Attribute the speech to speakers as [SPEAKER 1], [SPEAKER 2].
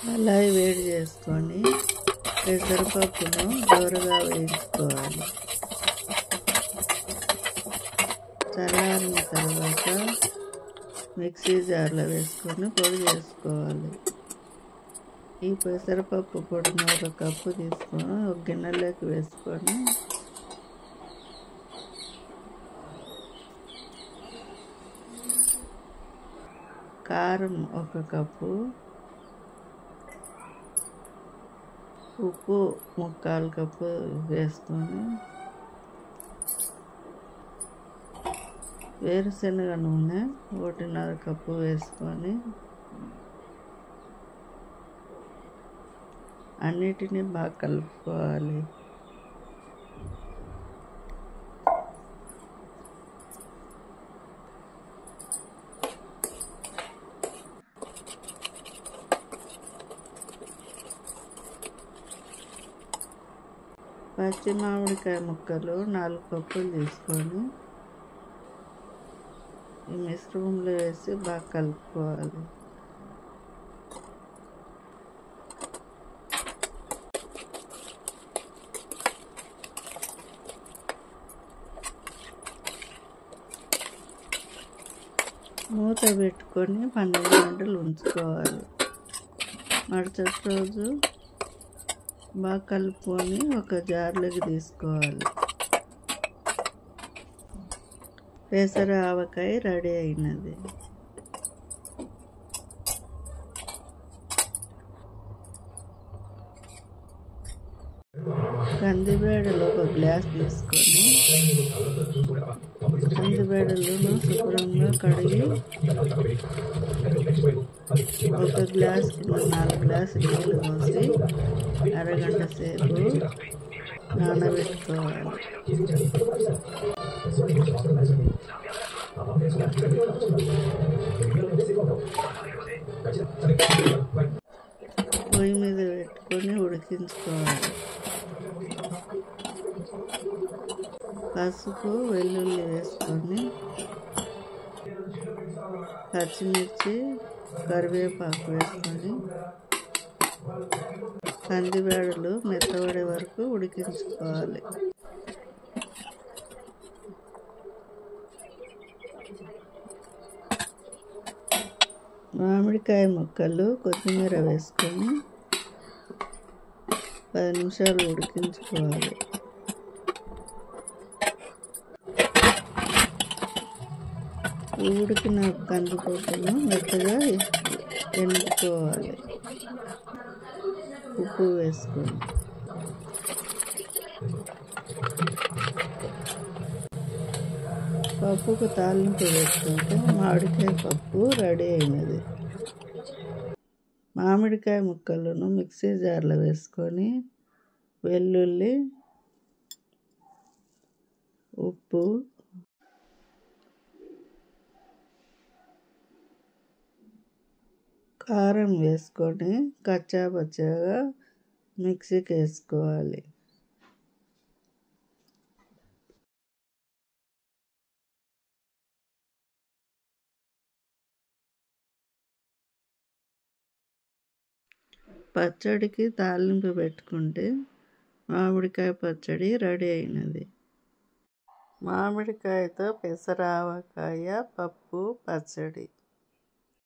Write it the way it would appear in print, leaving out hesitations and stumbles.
[SPEAKER 1] కళాయి వేడి చేసుకొని పెసరపప్పును దోరగా వేయించుకోవాలి. చల్లారిన తర్వాత మిక్సీ జార్లో వేసుకొని పొడి చేసుకోవాలి. ఈ పెసరపప్పు పొడిని ఒక కప్పు తీసుకొని ఒక గిన్నెలోకి వేసుకొని కారం ఒక కప్పు, ఉప్పు 3/4 కప్పు వేసుకొని వేరుశనగ నూనె 1.5 కప్పు వేసుకొని అన్నిటినీ బాగా కలుపుకోవాలి. పచ్చి మామిడికాయ ముక్కలు 4 కప్పులు తీసుకొని ఈ మిశ్రమంలో వేసి బాగా కలుపుకోవాలి. మూత పెట్టుకొని 12 గంటలు ఉంచుకోవాలి. మరుసటి రోజు బాగా కలుపుకొని ఒక జార్లోకి తీసుకోవాలి. పెసర ఆవకాయ రెడీ అయినది. కందిబేడలు ఒక గ్లాస్ తీసుకొని కందిబేడలను శుభ్రంగా కడిగి ఒక గ్లాస్ 4 గ్లాసులు నీళ్ళు పోసి అరగంట సేపు నానబెట్టుకోవాలి. పొయ్యి మీద పెట్టుకొని ఉడికించుకోవాలి. పసుపు, వెల్లుల్లి వేసుకొని పచ్చిమిర్చి, కరివేపాకు వేసుకొని కందిబేడలు మెత్తబడే వరకు ఉడికించుకోవాలి. మామిడికాయ ముక్కలు, కొత్తిమీర వేసుకొని 10 నిమిషాలు ఉడికించుకోవాలి. ఉడికిన కందిపప్పును మెత్తగా ఎండుకోవాలి. ఉప్పు వేసుకొని పప్పుకు తాలింపు వేసుకుంటే మామిడికాయ పప్పు రెడీ అయినది. మామిడికాయ ముక్కలను మిక్సీ జార్లో వేసుకొని వెల్లుల్లి, ఉప్పు, కారం వేసుకొని కచ్చాపచ్చాగా మిక్సీకి వేసుకోవాలి. పచ్చడికి తాలింపు పెట్టుకుంటే మామిడికాయ పచ్చడి రెడీ అయినది. మామిడికాయతో పెసర ఆవకాయ పప్పు పచ్చడి.